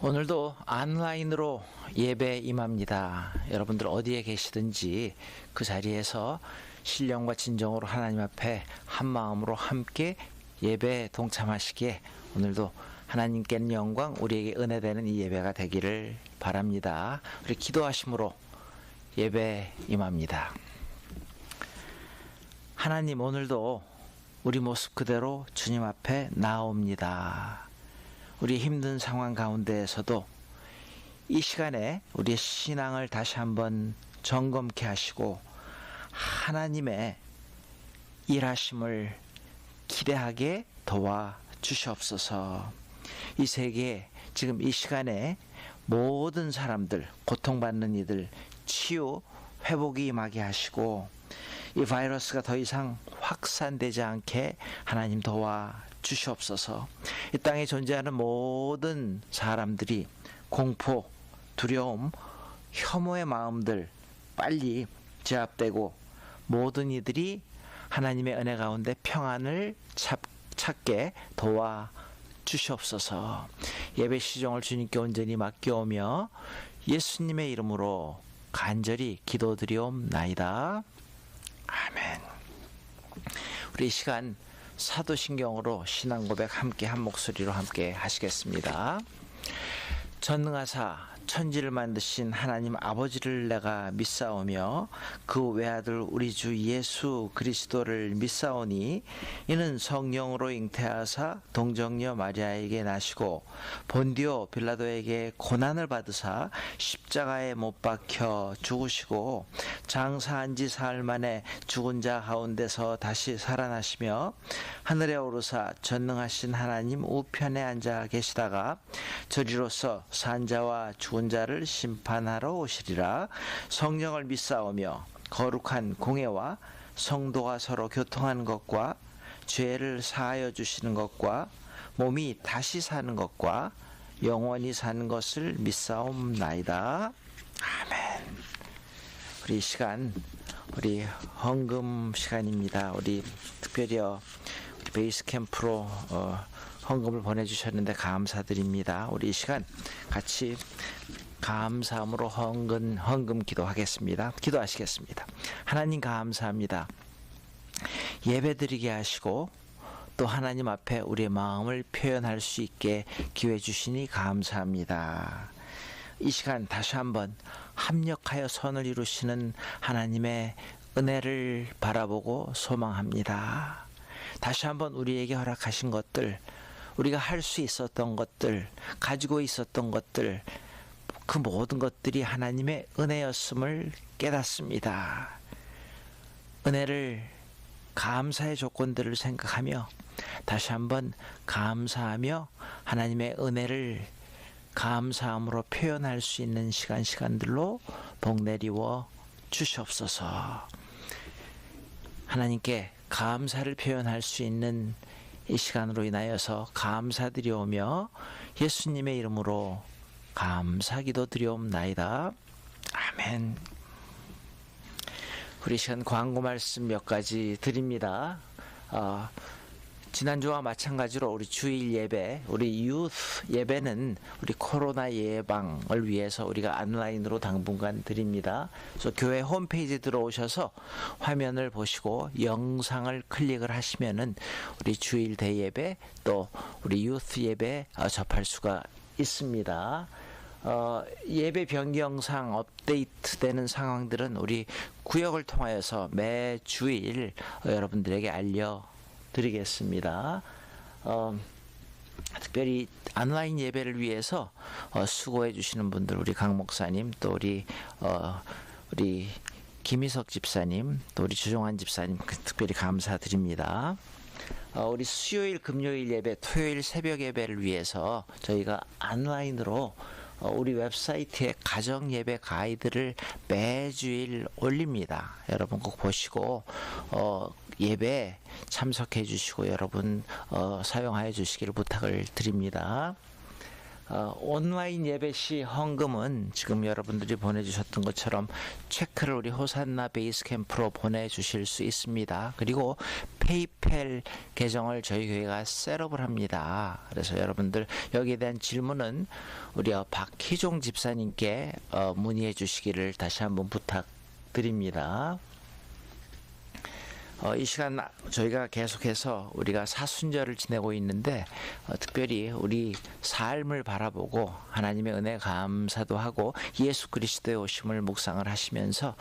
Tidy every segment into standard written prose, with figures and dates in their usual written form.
오늘도 온라인으로 예배 임합니다. 여러분들 어디에 계시든지 그 자리에서 신령과 진정으로 하나님 앞에 한 마음으로 함께 예배에 동참하시기에 오늘도 하나님께는 영광, 우리에게 은혜되는 이 예배가 되기를 바랍니다. 우리 기도하심으로 예배 임합니다. 하나님, 오늘도 우리 모습 그대로 주님 앞에 나옵니다. 우리 힘든 상황 가운데에서도 이 시간에 우리의 신앙을 다시 한번 점검케 하시고 하나님의 일하심을 기대하게 도와주시옵소서. 이 세계에 지금 이 시간에 모든 사람들, 고통받는 이들 치유, 회복이 임하게 하시고 이 바이러스가 더 이상 확산되지 않게 하나님 도와주시옵소서. 이 땅에 존재하는 모든 사람들이 공포, 두려움, 혐오의 마음들 빨리 제압되고 모든 이들이 하나님의 은혜 가운데 평안을 찾게 도와주시옵소서. 예배 시종을 주님께 온전히 맡겨오며 예수님의 이름으로 간절히 기도드리옵나이다. 아멘. 우리 이 시간 사도신경으로 신앙 고백 함께 한 목소리로 함께 하시겠습니다. 전능하사 천지를 만드신 하나님 아버지를 내가 믿사오며 그 외아들 우리 주 예수 그리스도를 믿사오니 이는 성령으로 잉태하사 동정녀 마리아에게 나시고 본디오 빌라도에게 고난을 받으사 십자가에 못 박혀 죽으시고 장사한 지 사흘 만에 죽은 자 가운데서 다시 살아나시며 하늘에 오르사 전능하신 하나님 우편에 앉아 계시다가 저리로서 산 자와 죽은 자를 심판하러 오시리라. 성령을 믿사오며 거룩한 공예와 성도가 서로 교통하는 것과 죄를 사하여 주시는 것과 몸이 다시 사는 것과 영원히 사는 것을 믿사옵나이다. 아멘. 우리 시간, 우리 헌금 시간입니다. 우리 특별히 우리 베이스 캠프로 헌금을 보내주셨는데 감사드립니다. 우리 이 시간 같이 감사함으로 헌금 기도하겠습니다. 기도하시겠습니다. 하나님 감사합니다. 예배드리게 하시고 또 하나님 앞에 우리의 마음을 표현할 수 있게 기회 주시니 감사합니다. 이 시간 다시 한번 합력하여 선을 이루시는 하나님의 은혜를 바라보고 소망합니다. 다시 한번 우리에게 허락하신 것들, 우리가 할 수 있었던 것들, 가지고 있었던 것들, 그 모든 것들이 하나님의 은혜였음을 깨닫습니다. 은혜를, 감사의 조건들을 생각하며 다시 한번 감사하며 하나님의 은혜를 감사함으로 표현할 수 있는 시간들로 복 내리워 주시옵소서. 하나님께 감사를 표현할 수 있는 이 시간으로 인하여서 감사드리오며 예수님의 이름으로 감사기도 드리옵나이다. 아멘. 우리 시간 광고 말씀 몇 가지 드립니다. 지난주와 마찬가지로 우리 주일 예배, 우리 유스 예배는 우리 코로나 예방을 위해서 우리가 온라인으로 당분간 드립니다. 그래서 교회 홈페이지 들어오셔서 화면을 보시고 영상을 클릭을 하시면은 우리 주일 대예배 또 우리 유스 예배 접할 수가 있습니다. 예배 변경상 업데이트되는 상황들은 우리 구역을 통하여서 매 주일 여러분들에게 알려드리겠습니다. 특별히 온라인 예배를 위해서 수고해 주시는 분들, 우리 강 목사님, 또 우리 김희석 집사님, 또 우리 주종환 집사님 특별히 감사드립니다. 우리 수요일, 금요일 예배, 토요일 새벽 예배를 위해서 저희가 온라인으로 우리 웹사이트에 가정 예배 가이드를 매주일 올립니다. 여러분 꼭 보시고 예배 참석해 주시고 여러분 사용하여 주시기를 부탁을 드립니다. 온라인 예배 시 헌금은 지금 여러분들이 보내주셨던 것처럼 체크를 우리 호산나 베이스 캠프로 보내주실 수 있습니다. 그리고 페이팔 계정을 저희 교회가 셋업을 합니다. 그래서 여러분들 여기에 대한 질문은 우리 박희종 집사님께 문의해 주시기를 다시 한번 부탁드립니다. 이 시간 저희가 계속해서 우리가 사순절을 지내고 있는데 특별히 우리 삶을 바라보고 하나님의 은혜 감사도 하고 예수 그리스도의 오심을 묵상을 하시면서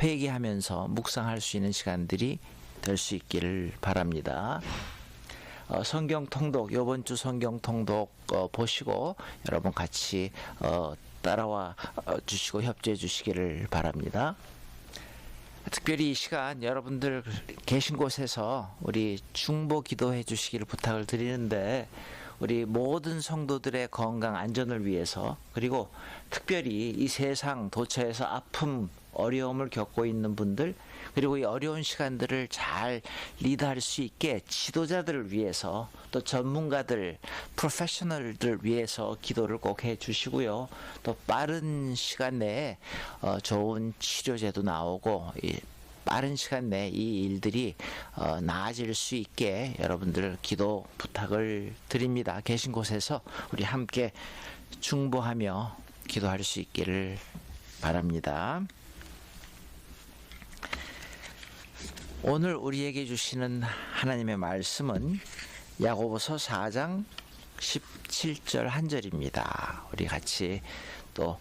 회개하면서 묵상할 수 있는 시간들이 될 수 있기를 바랍니다. 성경 통독 이번 주 성경 통독 보시고 여러분 같이 따라와 주시고 협조해 주시기를 바랍니다. 특별히 이 시간 여러분들 계신 곳에서 우리 중보 기도해 주시기를 부탁을 드리는데 우리 모든 성도들의 건강 안전을 위해서 그리고 특별히 이 세상 도처에서 아픔 어려움을 겪고 있는 분들 그리고 이 어려운 시간들을 잘 리드할 수 있게 지도자들을 위해서 또 전문가들 프로페셔널들 위해서 기도를 꼭 해 주시고요. 또 빠른 시간 내에 좋은 치료제도 나오고 빠른 시간 내에 이 일들이 나아질 수 있게 여러분들 기도 부탁을 드립니다. 계신 곳에서 우리 함께 중보하며 기도할 수 있기를 바랍니다. 오늘 우리에게 주시는 하나님의 말씀은 야고보서 4장 17절 한 절입니다. 우리 같이 또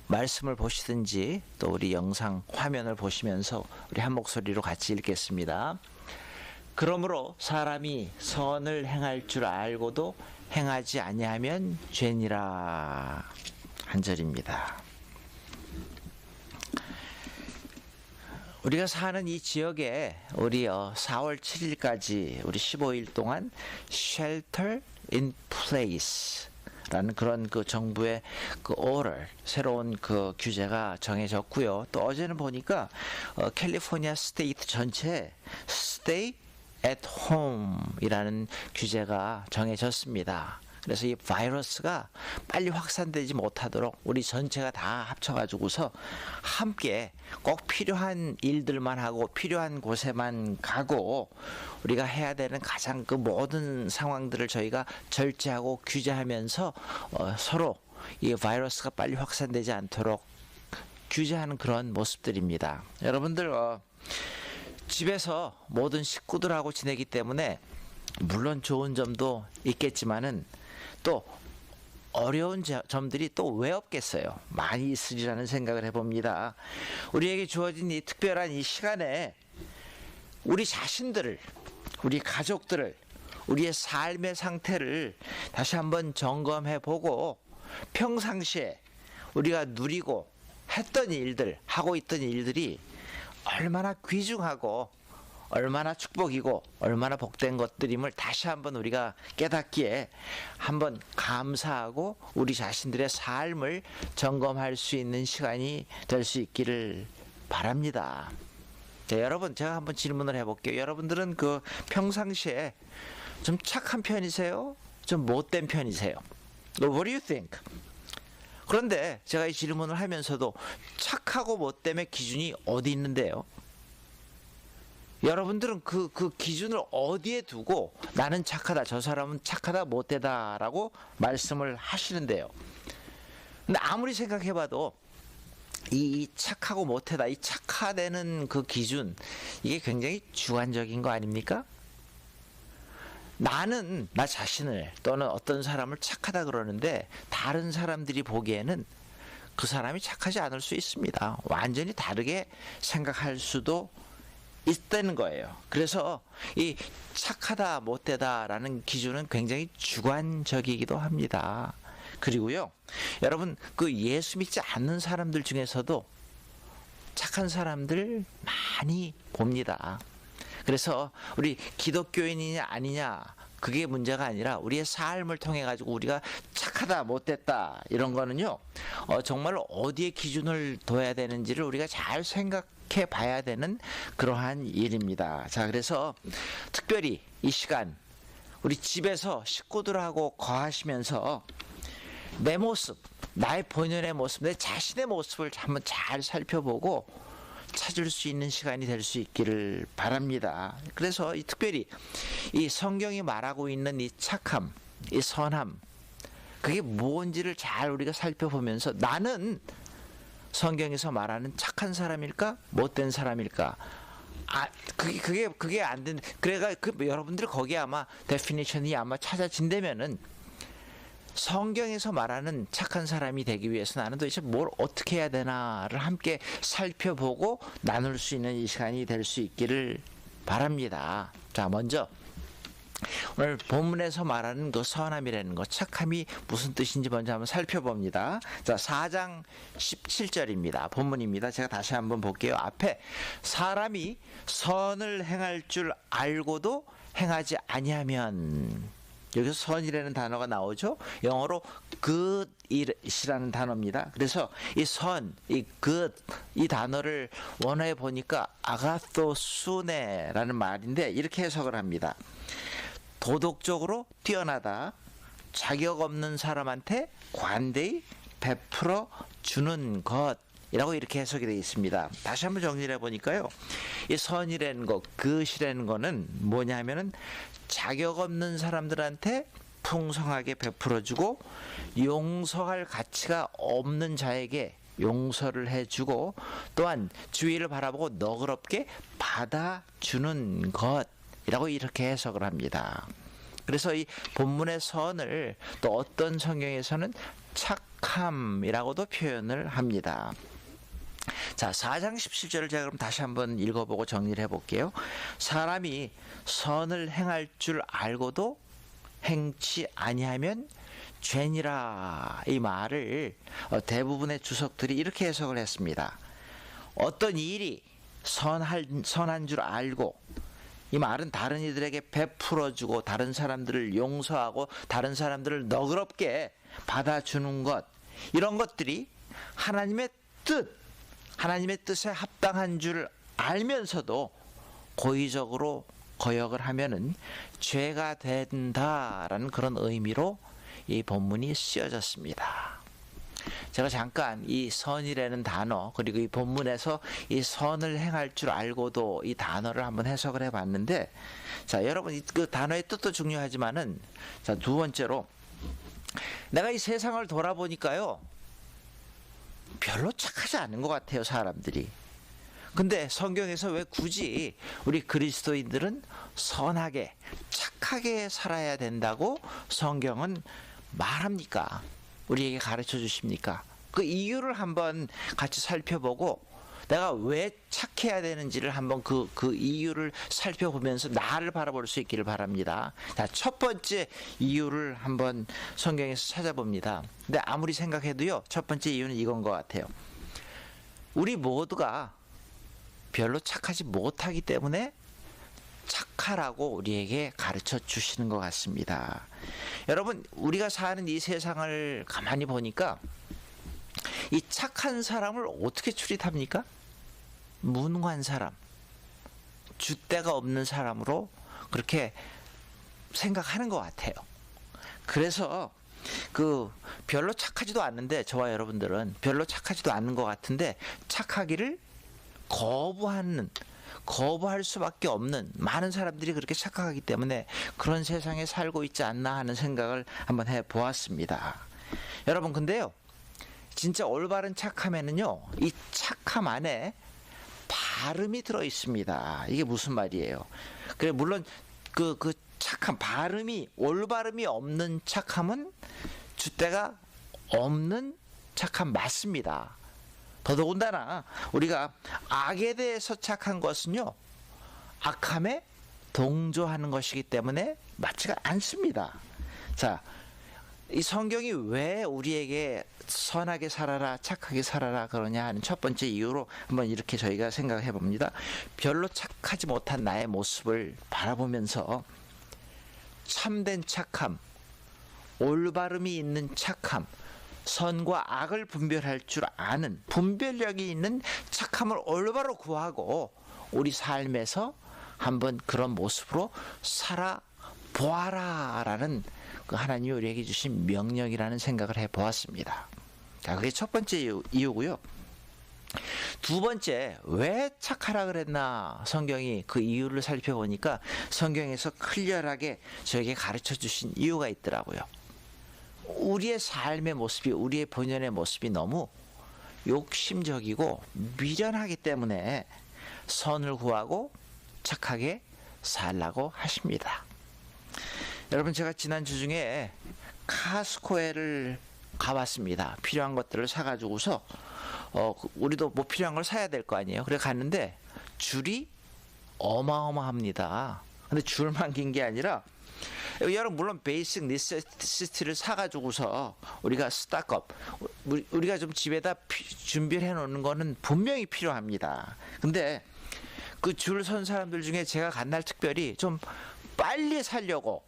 말씀을 보시든지 또 우리 영상 화면을 보시면서 우리 한 목소리로 같이 읽겠습니다. 그러므로 사람이 선을 행할 줄 알고도 행하지 아니하면 죄니라 한 절입니다. 우리가 사는 이 지역에 우리 4월 7일까지 우리 15일 동안 Shelter in Place 라는 그런 그 정부의 그 order, 새로운 그 규제가 정해졌고요. 또 어제는 보니까 캘리포니아 스테이트 전체에 Stay at Home 이라는 규제가 정해졌습니다. 그래서 이 바이러스가 빨리 확산되지 못하도록 우리 전체가 다 합쳐가지고서 함께 꼭 필요한 일들만 하고 필요한 곳에만 가고 우리가 해야 되는 가장 그 모든 상황들을 저희가 절제하고 규제하면서 서로 이 바이러스가 빨리 확산되지 않도록 규제하는 그런 모습들입니다. 여러분들 집에서 모든 식구들하고 지내기 때문에 물론 좋은 점도 있겠지만은 또 어려운 점들이 또 왜 없겠어요? 많이 있으리라는 생각을 해봅니다. 우리에게 주어진 이 특별한 이 시간에 우리 자신들을, 우리 가족들을, 우리의 삶의 상태를 다시 한번 점검해보고 평상시에 우리가 누리고 했던 일들, 하고 있던 일들이 얼마나 귀중하고 얼마나 축복이고 얼마나 복된 것들임을 다시 한번 우리가 깨닫기에 한번 감사하고 우리 자신들의 삶을 점검할 수 있는 시간이 될 수 있기를 바랍니다. 자, 여러분 제가 한번 질문을 해볼게요. 여러분들은 그 평상시에 좀 착한 편이세요? 좀 못된 편이세요? What do you think? 그런데 제가 이 질문을 하면서도 착하고 못됨의 기준이 어디 있는데요? 여러분들은 그 기준을 어디에 두고 나는 착하다, 저 사람은 착하다, 못되다 라고 말씀을 하시는데요. 근데 아무리 생각해봐도 이 착하고 못되다, 이 착화되는 그 기준, 이게 굉장히 주관적인 거 아닙니까? 나는 나 자신을 또는 어떤 사람을 착하다 그러는데 다른 사람들이 보기에는 그 사람이 착하지 않을 수 있습니다. 완전히 다르게 생각할 수도 있다는 거예요. 그래서 이 착하다 못되다라는 기준은 굉장히 주관적이기도 합니다. 그리고요, 여러분 그 예수 믿지 않는 사람들 중에서도 착한 사람들 많이 봅니다. 그래서 우리 기독교인이냐 아니냐 그게 문제가 아니라 우리의 삶을 통해 가지고 우리가 착하다 못됐다 이런 거는요 정말 어디에 기준을 둬야 되는지를 우리가 잘 생각해 봐야 되는 그러한 일입니다. 자, 그래서 특별히 이 시간 우리 집에서 식구들하고 거하시면서 내 모습, 나의 본연의 모습, 내 자신의 모습을 한번 잘 살펴보고 찾을 수 있는 시간이 될 수 있기를 바랍니다. 그래서 특별히 이 성경이 말하고 있는 이 착함, 이 선함, 그게 뭔지를 잘 우리가 살펴보면서 나는 성경에서 말하는 착한 사람일까? 못된 사람일까? 그게 안 된. 그래가 여러분들 거기에 아마 데피니션이 아마 찾아진다면은 성경에서 말하는 착한 사람이 되기 위해서 나는 도대체 뭘 어떻게 해야 되나를 함께 살펴보고 나눌 수 있는 이 시간이 될 수 있기를 바랍니다. 자, 먼저 오늘 본문에서 말하는 그 선함이라는 것, 착함이 무슨 뜻인지 먼저 한번 살펴봅니다. 자, 4장 17절입니다. 본문입니다. 제가 다시 한번 볼게요. 앞에 사람이 선을 행할 줄 알고도 행하지 아니하면, 여기서 선이라는 단어가 나오죠. 영어로 good이라는 단어입니다. 그래서 이 선, 이 good, 이 단어를 원어에 보니까 아가토수네라는 말인데 이렇게 해석을 합니다. 도덕적으로 뛰어나다, 자격 없는 사람한테 관대히 베풀어 주는 것이라고 이렇게 해석이 되어 있습니다. 다시 한번 정리를 해보니까요, 이 선이라는 것, 그것이라는 거는 뭐냐면은 자격 없는 사람들한테 풍성하게 베풀어주고 용서할 가치가 없는 자에게 용서를 해주고 또한 주위를 바라보고 너그럽게 받아주는 것이라고 이렇게 해석을 합니다. 그래서 이 본문의 선을 또 어떤 성경에서는 착함이라고도 표현을 합니다. 자, 4장 17절을 제가 그럼 다시 한번 읽어보고 정리를 해볼게요. 사람이 선을 행할 줄 알고도 행치 아니하면 죄니라, 이 말을 대부분의 주석들이 이렇게 해석을 했습니다. 어떤 일이 선한 줄 알고, 이 말은 다른 이들에게 베풀어주고 다른 사람들을 용서하고 다른 사람들을 너그럽게 받아주는 것, 이런 것들이 하나님의 뜻에 합당한 줄 알면서도 고의적으로 거역을 하면은 죄가 된다라는 그런 의미로 이 본문이 쓰여졌습니다. 제가 잠깐 이 선이라는 단어, 그리고 이 본문에서 이 선을 행할 줄 알고도 이 단어를 한번 해석을 해봤는데, 자, 여러분 그 단어의 뜻도 중요하지만은, 자, 두 번째로 내가 이 세상을 돌아보니까요, 별로 착하지 않은 것 같아요, 사람들이. 근데 성경에서 왜 굳이 우리 그리스도인들은 선하게, 착하게 살아야 된다고 성경은 말합니까? 우리에게 가르쳐 주십니까? 그 이유를 한번 같이 살펴보고 내가 왜 착해야 되는지를 한번 그 이유를 살펴보면서 나를 바라볼 수 있기를 바랍니다. 자, 첫 번째 이유를 한번 성경에서 찾아봅니다. 근데 아무리 생각해도요, 첫 번째 이유는 이건 것 같아요. 우리 모두가 별로 착하지 못하기 때문에 착하라고 우리에게 가르쳐 주시는 것 같습니다. 여러분, 우리가 사는 이 세상을 가만히 보니까 이 착한 사람을 어떻게 추릿합니까? 무능한 사람, 줏대가 없는 사람으로 그렇게 생각하는 것 같아요. 그래서 별로 착하지도 않는데, 저와 여러분들은 별로 착하지도 않는 것 같은데 착하기를 거부할 수밖에 없는 많은 사람들이 그렇게 착각하기 때문에 그런 세상에 살고 있지 않나 하는 생각을 한번 해보았습니다. 여러분, 근데요, 진짜 올바른 착함에는요, 이 착함 안에 발음이 들어 있습니다. 이게 무슨 말이에요? 그래, 물론 그 착함, 올바름이 없는 착함은 줏대가 없는 착함 맞습니다. 더더군다나 우리가 악에 대해서 착한 것은요, 악함에 동조하는 것이기 때문에 맞지가 않습니다. 자, 이 성경이 왜 우리에게 선하게 살아라, 착하게 살아라 그러냐 하는 첫 번째 이유로 한번 이렇게 저희가 생각해 봅니다. 별로 착하지 못한 나의 모습을 바라보면서 참된 착함, 올바름이 있는 착함, 선과 악을 분별할 줄 아는 분별력이 있는 착함을 올바로 구하고 우리 삶에서 한번 그런 모습으로 보아라라는 그 하나님이 우리에게 주신 명령이라는 생각을 해보았습니다. 자, 그게 첫 번째 이유고요. 두 번째, 왜 착하라 그랬나 성경이 그 이유를 살펴보니까 성경에서 클리어하게 저에게 가르쳐 주신 이유가 있더라고요. 우리의 삶의 모습이, 우리의 본연의 모습이 너무 욕심적이고 미련하기 때문에 선을 구하고 착하게 살라고 하십니다. 여러분, 제가 지난주 중에 카스코에를 가봤습니다. 필요한 것들을 사가지고서 우리도 뭐 필요한 걸 사야 될 거 아니에요. 그래 갔는데 줄이 어마어마합니다. 근데 줄만 긴 게 아니라, 여러분 물론 베이직 니세시티를 사가지고서 우리가 스탁업, 우리가 좀 집에다 준비를 해놓는 거는 분명히 필요합니다. 근데 그 줄 선 사람들 중에 제가 간 날 특별히 좀 빨리 사려고,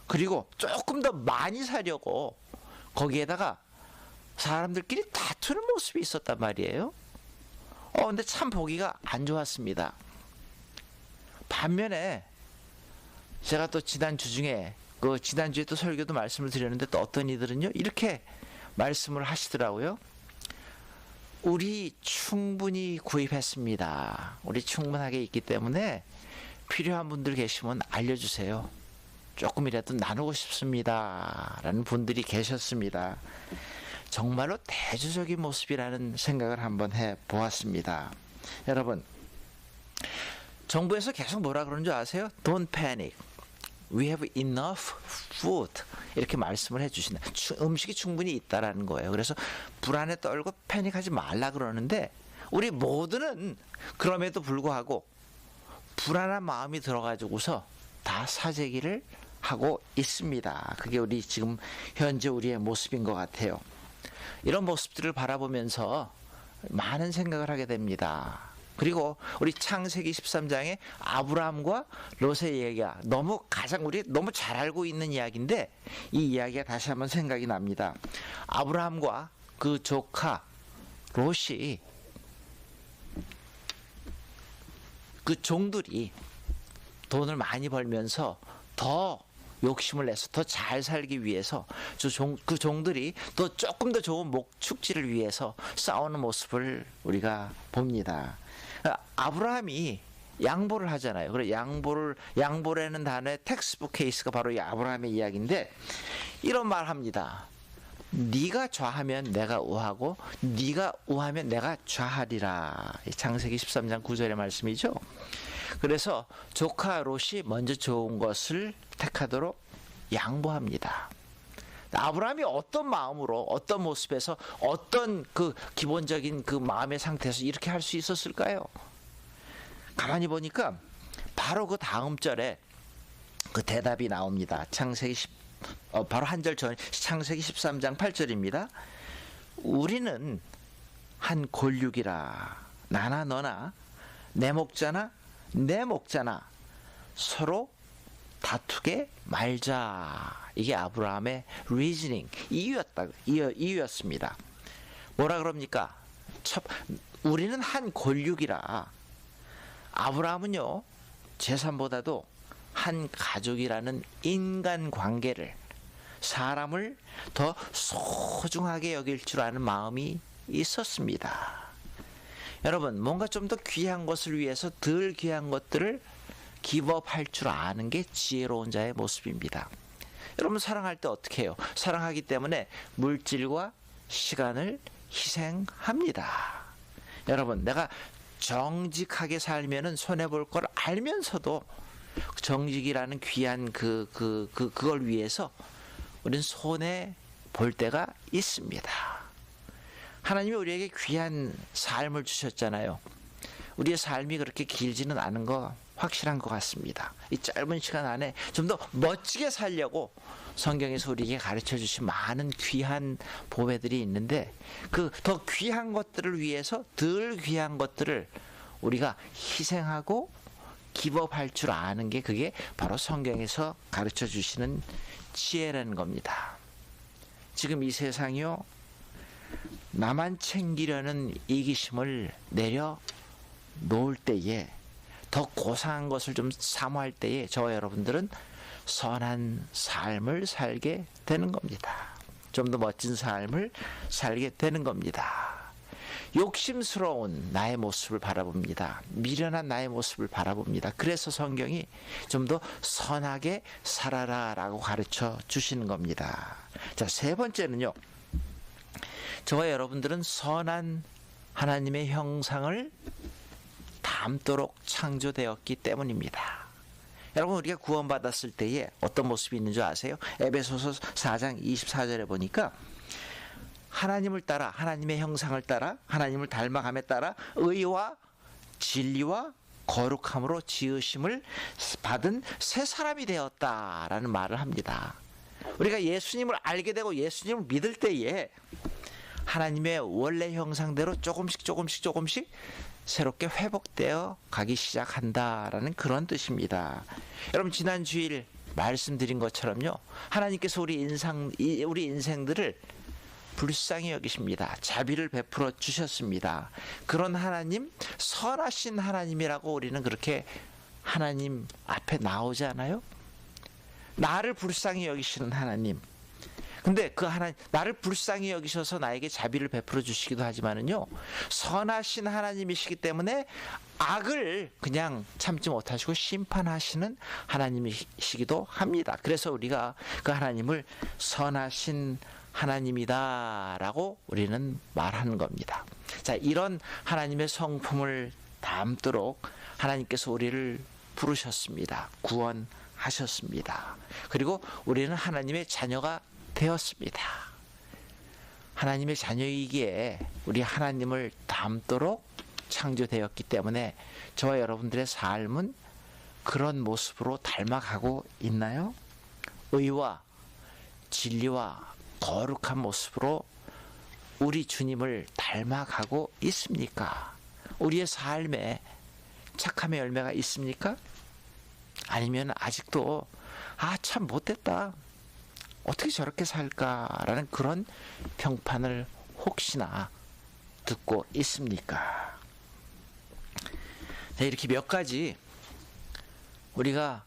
그리고 조금 더 많이 사려고 거기에다가 사람들끼리 다투는 모습이 있었단 말이에요. 근데 참 보기가 안 좋았습니다. 반면에 제가 또 지난주 중에 지난주에 또 설교도 말씀을 드렸는데 또 어떤 이들은요 이렇게 말씀을 하시더라고요. 우리 충분히 구입했습니다. 우리 충분하게 있기 때문에 필요한 분들 계시면 알려주세요. 조금이라도 나누고 싶습니다 라는 분들이 계셨습니다. 정말로 대조적인 모습이라는 생각을 한번 해보았습니다. 여러분, 정부에서 계속 뭐라 그러는 줄 아세요? Don't panic. We have enough food. 이렇게 말씀을 해주신다. 음식이 충분히 있다라는 거예요. 그래서 불안에 떨고 패닉하지 말라 그러는데, 우리 모두는 그럼에도 불구하고 불안한 마음이 들어가지고서 다 사재기를 하고 있습니다. 그게 우리 지금 현재 우리의 모습인 것 같아요. 이런 모습들을 바라보면서 많은 생각을 하게 됩니다. 그리고 우리 창세기 13장에 아브라함과 롯의 이야기가 우리 너무 잘 알고 있는 이야기인데, 이 이야기가 다시 한번 생각이 납니다. 아브라함과 그 조카 롯이, 그 종들이 돈을 많이 벌면서 더 욕심을 내서 더 잘 살기 위해서 그 종들이 또 조금 더 좋은 목축지를 위해서 싸우는 모습을 우리가 봅니다. 아브라함이 양보를 하잖아요. 그래, 양보라는 단어의 텍스트북 케이스가 바로 이 아브라함의 이야기인데, 이런 말 합니다. 네가 좌하면 내가 우하고 네가 우하면 내가 좌하리라. 창세기 13장 9절의 말씀이죠. 그래서 조카 롯이 먼저 좋은 것을 택하도록 양보합니다. 아브라함이 어떤 마음으로, 어떤 모습에서, 어떤 그 기본적인 그 마음의 상태에서 이렇게 할 수 있었을까요? 가만히 보니까 바로 그 다음 절에 그 대답이 나옵니다. 바로 한 절 전, 창세기 13장 8절입니다. 우리는 한 골육이라, 나나 너나 내 목자나 내 목자나 서로 다투게 말자. 이게 아브라함의 리즈닝, 이유였습니다. 뭐라 그럽니까? 우리는 한 골육이라. 아브라함은요, 재산보다도 한 가족이라는 인간관계를, 사람을 더 소중하게 여길 줄 아는 마음이 있었습니다. 여러분, 뭔가 좀 더 귀한 것을 위해서 덜 귀한 것들을 기법할 줄 아는 게 지혜로운 자의 모습입니다. 여러분, 사랑할 때 어떻게 해요? 사랑하기 때문에 물질과 시간을 희생합니다. 여러분, 내가 정직하게 살면은 손해볼 걸 알면서도 정직이라는 귀한 그걸 위해서 우리는 손해 볼 때가 있습니다. 하나님이 우리에게 귀한 삶을 주셨잖아요. 우리의 삶이 그렇게 길지는 않은 거 확실한 것 같습니다. 이 짧은 시간 안에 좀 더 멋지게 살려고 성경에서 우리에게 가르쳐 주신 많은 귀한 보배들이 있는데, 그 더 귀한 것들을 위해서 덜 귀한 것들을 우리가 희생하고 기법할 줄 아는 게, 그게 바로 성경에서 가르쳐 주시는 지혜라는 겁니다. 지금 이 세상이요, 나만 챙기려는 이기심을 내려 놓을 때에, 더 고상한 것을 좀 사모할 때에 저와 여러분들은 선한 삶을 살게 되는 겁니다. 좀 더 멋진 삶을 살게 되는 겁니다. 욕심스러운 나의 모습을 바라봅니다. 미련한 나의 모습을 바라봅니다. 그래서 성경이 좀 더 선하게 살아라 라고 가르쳐 주시는 겁니다. 자, 세 번째는요. 저와 여러분들은 선한 하나님의 형상을 닮도록 창조되었기 때문입니다. 여러분, 우리가 구원받았을 때에 어떤 모습이 있는 줄 아세요? 에베소서 4장 24절에 보니까 하나님을 따라, 하나님의 형상을 따라, 하나님을 닮아감에 따라 의와 진리와 거룩함으로 지으심을 받은 새 사람이 되었다라는 말을 합니다. 우리가 예수님을 알게 되고 예수님을 믿을 때에 하나님의 원래 형상대로 조금씩 새롭게 회복되어 가기 시작한다라는 그런 뜻입니다. 여러분, 지난 주일 말씀드린 것처럼요, 하나님께서 우리 인생들을 불쌍히 여기십니다. 자비를 베풀어 주셨습니다. 그런 하나님, 선하신 하나님이라고 우리는 그렇게 하나님 앞에 나오지 않아요? 나를 불쌍히 여기시는 하나님. 근데 그 하나님, 나를 불쌍히 여기셔서 나에게 자비를 베풀어 주시기도 하지만은요, 선하신 하나님이시기 때문에 악을 그냥 참지 못하시고 심판하시는 하나님이시기도 합니다. 그래서 우리가 그 하나님을 선하신 하나님이다 라고 우리는 말하는 겁니다. 자, 이런 하나님의 성품을 담도록 하나님께서 우리를 부르셨습니다. 구원하셨습니다. 그리고 우리는 하나님의 자녀가 되었습니다. 하나님의 자녀이기에 우리 하나님을 닮도록 창조되었기 때문에 저와 여러분들의 삶은 그런 모습으로 닮아가고 있나요? 의와 진리와 거룩한 모습으로 우리 주님을 닮아가고 있습니까? 우리의 삶에 착함의 열매가 있습니까? 아니면 아직도 참 못됐다, 어떻게 저렇게 살까라는 그런 평판을 혹시나 듣고 있습니까? 네, 이렇게 몇 가지 우리가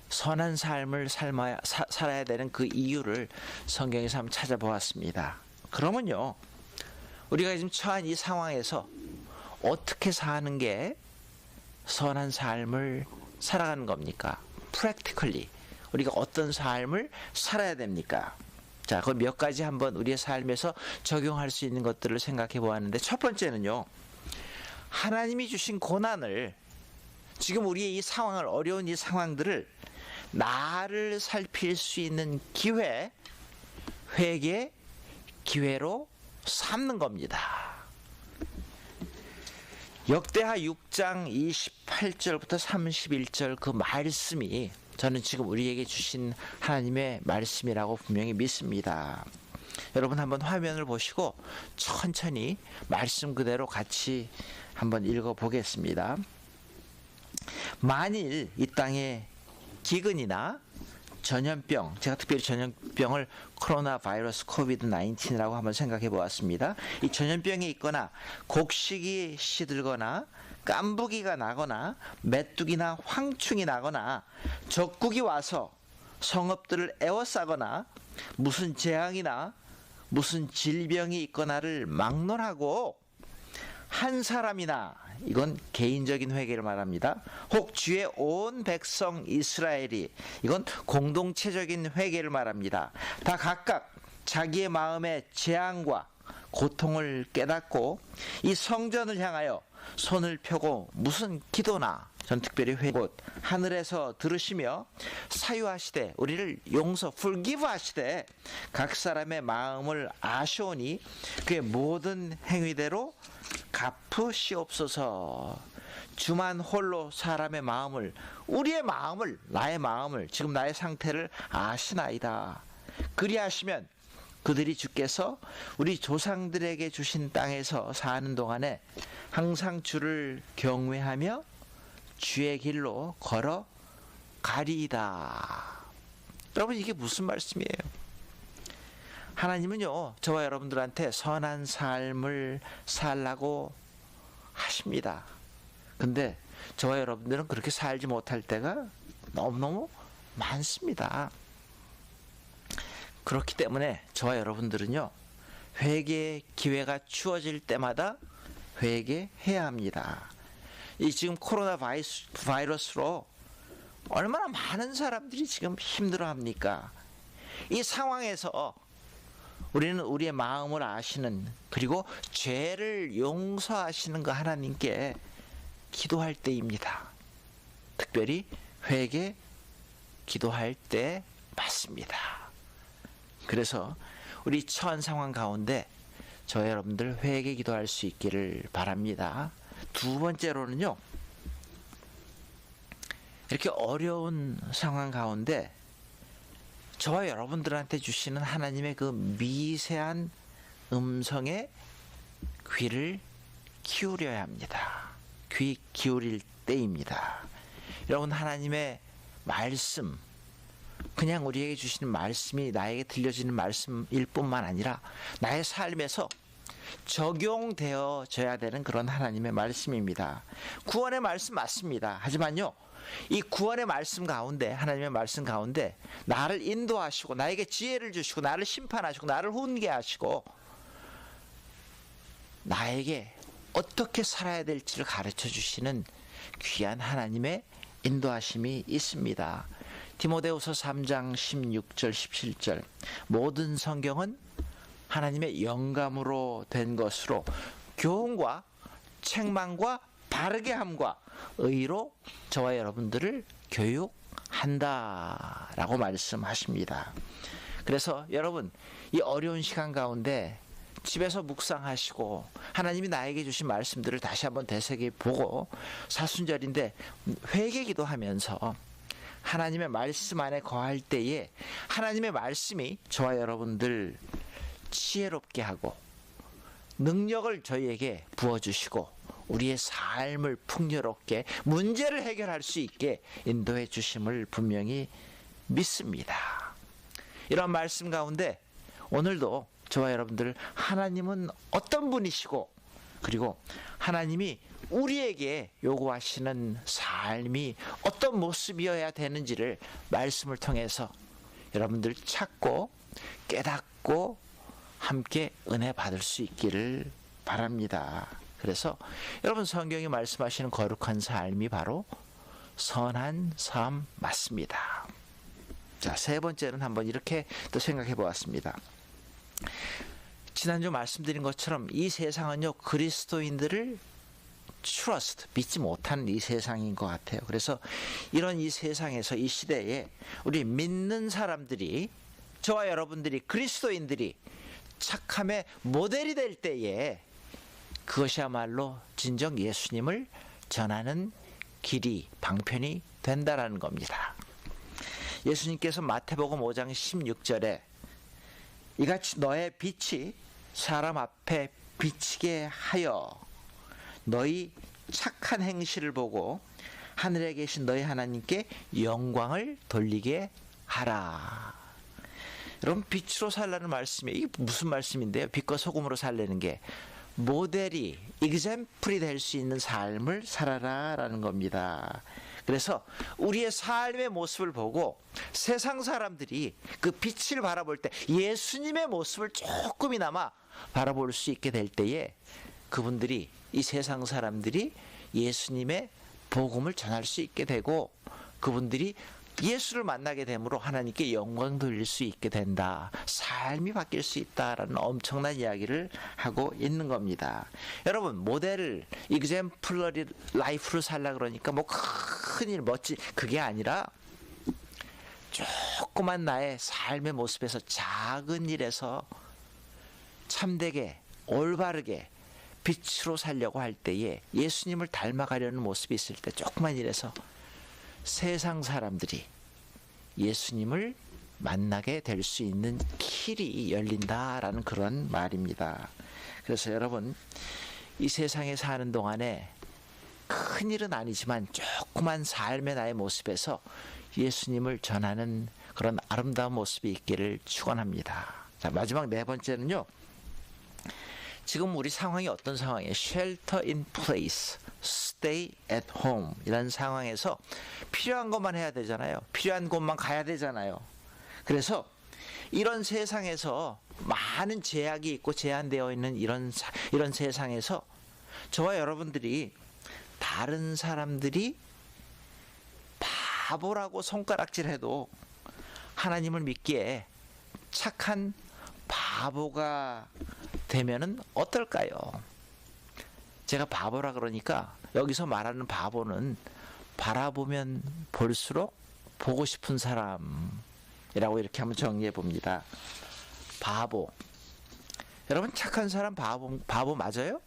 선한 삶을 살아야 되는 그 이유를 성경에서 한번 찾아보았습니다. 그러면요, 우리가 지금 처한 이 상황에서 어떻게 사는 게 선한 삶을 살아가는 겁니까? practically 우리가 어떤 삶을 살아야 됩니까? 자, 그 몇 가지 한번 우리의 삶에서 적용할 수 있는 것들을 생각해 보았는데, 첫 번째는요, 하나님이 주신 고난을, 지금 우리의 이 상황을, 어려운 이 상황들을 나를 살필 수 있는 기회, 회개 기회로 삼는 겁니다. 역대하 6장 28절부터 31절 그 말씀이 저는 지금 우리에게 주신 하나님의 말씀이라고 분명히 믿습니다. 여러분, 한번 화면을 보시고 천천히 말씀 그대로 같이 한번 읽어보겠습니다. 만일 이 땅에 기근이나 전염병, 제가 특별히 전염병을 코로나 바이러스 코비드 19이라고 한번 생각해 보았습니다. 이 전염병이 있거나 곡식이 시들거나 깐부기가 나거나 메뚜기나 황충이 나거나 적국이 와서 성읍들을 에워싸거나 무슨 재앙이나 무슨 질병이 있거나를 막론하고 한 사람이나, 이건 개인적인 회개를 말합니다, 혹 주의 온 백성 이스라엘이, 이건 공동체적인 회개를 말합니다, 다 각각 자기의 마음의 재앙과 고통을 깨닫고 이 성전을 향하여 손을 펴고 무슨 기도나, 전 특별히 곧 하늘에서 들으시며 사유하시되 우리를 forgive 하시되 각 사람의 마음을 아시오니 그의 모든 행위대로 갚으시옵소서. 주만 홀로 사람의 마음을, 우리의 마음을, 나의 마음을, 지금 나의 상태를 아시나이다. 그리하시면 그들이 주께서 우리 조상들에게 주신 땅에서 사는 동안에 항상 주를 경외하며 주의 길로 걸어가리이다. 여러분, 이게 무슨 말씀이에요? 하나님은요, 저와 여러분들한테 선한 삶을 살라고 하십니다. 근데 저와 여러분들은 그렇게 살지 못할 때가 너무너무 많습니다. 그렇기 때문에 저와 여러분들은요, 회개의 기회가 주어질 때마다 회개해야 합니다. 이 지금 코로나 바이러스로 얼마나 많은 사람들이 지금 힘들어합니까? 이 상황에서 우리는 우리의 마음을 아시는, 그리고 죄를 용서하시는 그 하나님께 기도할 때입니다. 특별히 회개 기도할 때 맞습니다. 그래서 우리 처한 상황 가운데 저 여러분들 회개 기도할 수 있기를 바랍니다. 두 번째로는요, 이렇게 어려운 상황 가운데 저와 여러분들한테 주시는 하나님의 그 미세한 음성에 귀를 기울여야 합니다. 귀 기울일 때입니다. 여러분, 하나님의 말씀, 그냥 우리에게 주시는 말씀이 나에게 들려지는 말씀일 뿐만 아니라 나의 삶에서 적용되어져야 되는 그런 하나님의 말씀입니다. 구원의 말씀 맞습니다. 하지만요, 이 구원의 말씀 가운데, 하나님의 말씀 가운데 나를 인도하시고 나에게 지혜를 주시고 나를 심판하시고 나를 훈계하시고 나에게 어떻게 살아야 될지를 가르쳐 주시는 귀한 하나님의 인도하심이 있습니다. 디모데후서 3장 16절 17절, 모든 성경은 하나님의 영감으로 된 것으로 교훈과 책망과 바르게 함과 의로 저와 여러분들을 교육한다라고 말씀하십니다. 그래서 여러분, 이 어려운 시간 가운데 집에서 묵상하시고 하나님이 나에게 주신 말씀들을 다시 한번 되새겨보고, 사순절인데 회개 기도하면서 하나님의 말씀 안에 거할 때에 하나님의 말씀이 저와 여러분들 지혜롭게 하고 능력을 저희에게 부어주시고 우리의 삶을 풍요롭게 문제를 해결할 수 있게 인도해 주심을 분명히 믿습니다. 이런 말씀 가운데 오늘도 저와 여러분들, 하나님은 어떤 분이시고, 그리고 하나님이 우리에게 요구하시는 삶이 어떤 모습이어야 되는지를 말씀을 통해서 여러분들 찾고 깨닫고 함께 은혜 받을 수 있기를 바랍니다. 그래서 여러분, 성경이 말씀하시는 거룩한 삶이 바로 선한 삶 맞습니다. 자, 세 번째는 한번 이렇게 또 생각해 보았습니다. 지난주 말씀드린 것처럼 이 세상은요, 그리스도인들을 믿지 못하는 이 세상인 것 같아요. 그래서 이런 이 세상에서, 이 시대에 우리 믿는 사람들이, 저와 여러분들이, 그리스도인들이 착함의 모델이 될 때에 그것이야말로 진정 예수님을 전하는 길이, 방편이 된다라는 겁니다. 예수님께서 마태복음 5장 16절에 이같이 너의 빛이 사람 앞에 비치게 하여 너희 착한 행실을 보고 하늘에 계신 너희 하나님께 영광을 돌리게 하라. 여러분, 빛으로 살라는 말씀이, 이게 무슨 말씀인데요? 빛과 소금으로 살라는 게 모델이, example이 될 수 있는 삶을 살아라라는 겁니다. 그래서 우리의 삶의 모습을 보고 세상 사람들이 그 빛을 바라볼 때 예수님의 모습을 조금이나마 바라볼 수 있게 될 때에 그분들이, 이 세상 사람들이 예수님의 복음을 전할 수 있게 되고 그분들이 예수를 만나게 되므로 하나님께 영광 돌릴 수 있게 된다, 삶이 바뀔 수 있다라는 엄청난 이야기를 하고 있는 겁니다. 여러분, 모델을 exemplary life로 살라 그러니까 뭐 큰일 멋진 그게 아니라 조그만 나의 삶의 모습에서, 작은 일에서 참되게 올바르게 빛으로 살려고 할 때에 예수님을 닮아가려는 모습이 있을 때, 조그만 일에서 세상 사람들이 예수님을 만나게 될 수 있는 길이 열린다라는 그런 말입니다. 그래서 여러분, 이 세상에 사는 동안에 큰일은 아니지만 조그만 삶의 나의 모습에서 예수님을 전하는 그런 아름다운 모습이 있기를 축원합니다. 자, 마지막 네 번째는요, 지금 우리 상황이 어떤 상황이에요? shelter in place, stay at home 이런 상황에서 필요한 것만 해야 되잖아요. 필요한 곳만 가야 되잖아요. 그래서 이런 세상에서 많은 제약이 있고 제한되어 있는 이런 세상에서 저와 여러분들이 다른 사람들이 바보라고 손가락질해도 하나님을 믿기에 착한 바보가 되면은 어떨까요? 제가 바보라 그러니까 여기서 말하는 바보는 바라보면 볼수록 보고 싶은 사람이라고 이렇게 한번 정리해 봅니다. 바보. 여러분 착한 사람 바보 맞아요?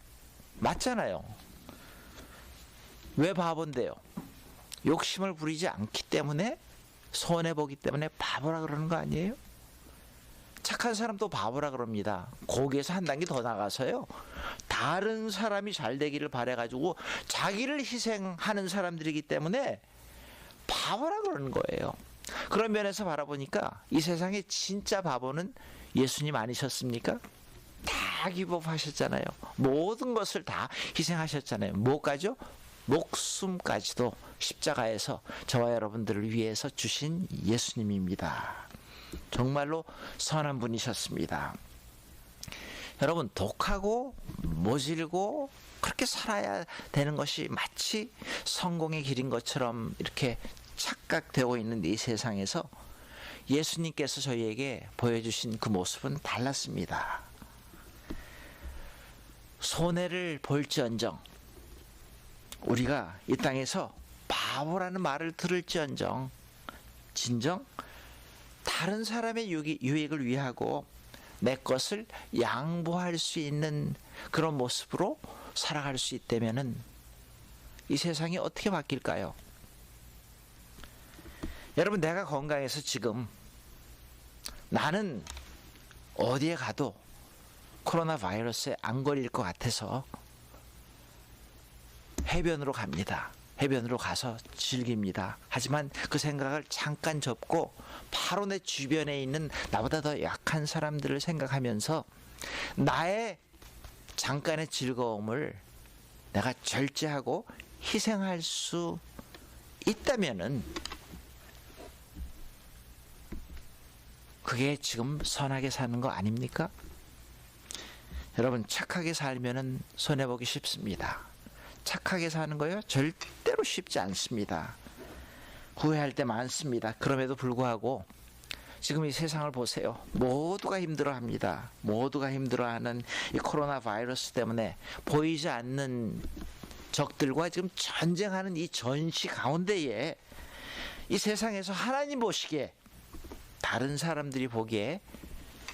맞잖아요. 왜 바본데요? 욕심을 부리지 않기 때문에, 손해보기 때문에 바보라 그러는 거 아니에요? 착한 사람도 바보라 그럽니다. 거기에서 한 단계 더 나가서요, 다른 사람이 잘 되기를 바라가지고 자기를 희생하는 사람들이기 때문에 바보라 그러는 거예요. 그런 면에서 바라보니까 이 세상에 진짜 바보는 예수님 아니셨습니까? 다 기법하셨잖아요. 모든 것을 다 희생하셨잖아요. 뭐까지요? 목숨까지도 십자가에서 저와 여러분들을 위해서 주신 예수님입니다. 정말로 선한 분이셨습니다. 여러분, 독하고 모질고 그렇게 살아야 되는 것이 마치 성공의 길인 것처럼 이렇게 착각되고 있는 이 세상에서 예수님께서 저희에게 보여주신 그 모습은 달랐습니다. 손해를 볼지언정, 우리가 이 땅에서 바보라는 말을 들을지언정 진정 다른 사람의 유익을 위하고 내 것을 양보할 수 있는 그런 모습으로 살아갈 수 있다면은 이 세상이 어떻게 바뀔까요? 여러분, 내가 건강해서 지금 나는 어디에 가도 코로나 바이러스에 안 걸릴 것 같아서 해변으로 갑니다. 해변으로 가서 즐깁니다. 하지만 그 생각을 잠깐 접고 바로 내 주변에 있는 나보다 더 약한 사람들을 생각하면서 나의 잠깐의 즐거움을 내가 절제하고 희생할 수 있다면은 그게 지금 선하게 사는 거 아닙니까? 여러분, 착하게 살면은 손해보기 쉽습니다. 착하게 사는 거요? 절대로 쉽지 않습니다. 후회할 때 많습니다. 그럼에도 불구하고 지금 이 세상을 보세요. 모두가 힘들어합니다. 모두가 힘들어하는 이 코로나 바이러스 때문에 보이지 않는 적들과 지금 전쟁하는 이 전시 가운데에 이 세상에서 하나님 보시기에, 다른 사람들이 보기에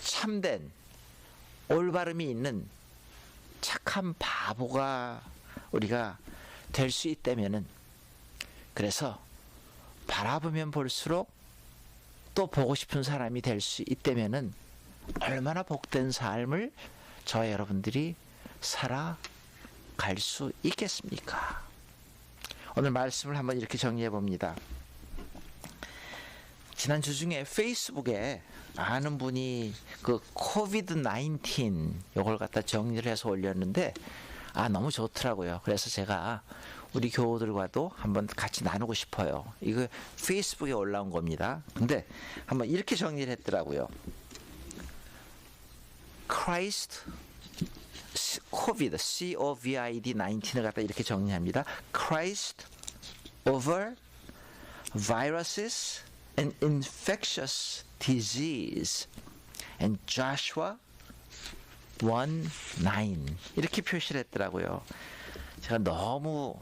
참된 올바름이 있는 착한 바보가 우리가 될 수 있다면은, 그래서 바라보면 볼수록 또 보고 싶은 사람이 될 수 있다면은 얼마나 복된 삶을 저와 여러분들이 살아갈 수 있겠습니까? 오늘 말씀을 한번 이렇게 정리해 봅니다. 지난주 중에 페이스북에 아는 분이 그 코비드-19 이걸 갖다 정리를 해서 올렸는데 너무 좋더라고요. 그래서 제가 우리 교우들과도 한번 같이 나누고 싶어요. 이거 페이스북에 올라온 겁니다. 근데 한번 이렇게 정리를 했더라고요. Christ, COVID, COVID-19을 갖다 이렇게 정리합니다. Christ over viruses and infectious disease and Joshua 1:9 이렇게 표시를 했더라고요. 제가 너무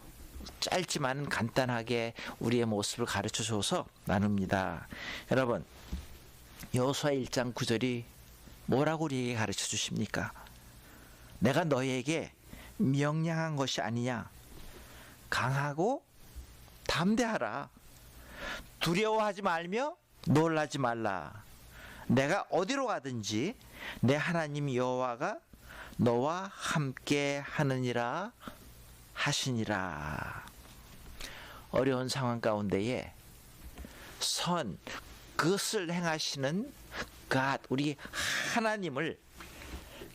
짧지만 간단하게 우리의 모습을 가르쳐 줘서 나눕니다. 여러분, 여호수아 1장 9절이 뭐라고 우리에게 가르쳐 주십니까? 내가 너희에게 명령한 것이 아니냐? 강하고 담대하라. 두려워하지 말며 놀라지 말라. 내가 어디로 가든지 내 하나님 여호와가 너와 함께 하느니라 하시니라. 어려운 상황 가운데에 그것을 행하시는 God, 우리 하나님을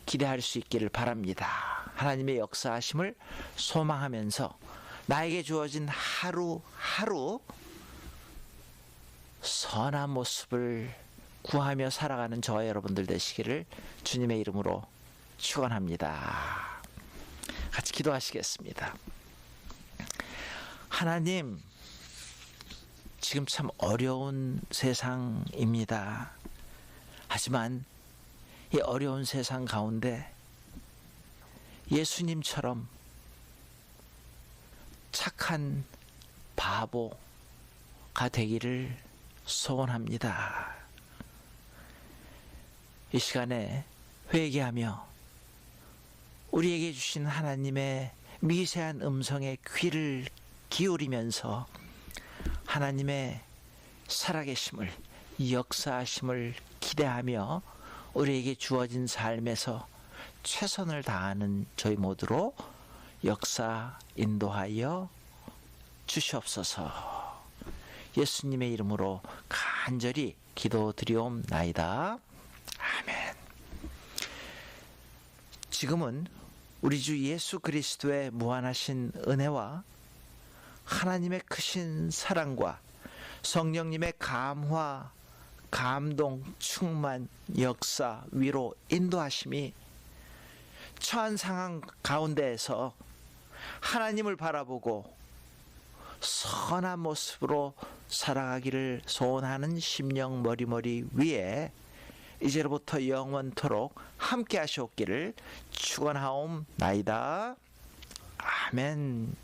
기대할 수 있기를 바랍니다. 하나님의 역사하심을 소망하면서 나에게 주어진 하루하루 선한 모습을 구하며 살아가는 저와 여러분들 되시기를 주님의 이름으로 축원합니다. 같이 기도하시겠습니다. 하나님, 지금 참 어려운 세상입니다. 하지만 이 어려운 세상 가운데 예수님처럼 착한 바보가 되기를 소원합니다. 이 시간에 회개하며 우리에게 주신 하나님의 미세한 음성에 귀를 기울이면서 하나님의 살아계심을, 역사하심을 기대하며 우리에게 주어진 삶에서 최선을 다하는 저희 모두로 역사 인도하여 주시옵소서. 예수님의 이름으로 간절히 기도드리옵나이다. 아멘. 지금은 우리 주 예수 그리스도의 무한하신 은혜와 하나님의 크신 사랑과 성령님의 감화, 감동, 충만, 역사, 위로, 인도하심이 처한 상황 가운데에서 하나님을 바라보고 선한 모습으로 살아가기를 소원하는 심령 머리머리 위에 이제로부터 영원토록 함께 하시옵기를 축원하옵나이다. 아멘.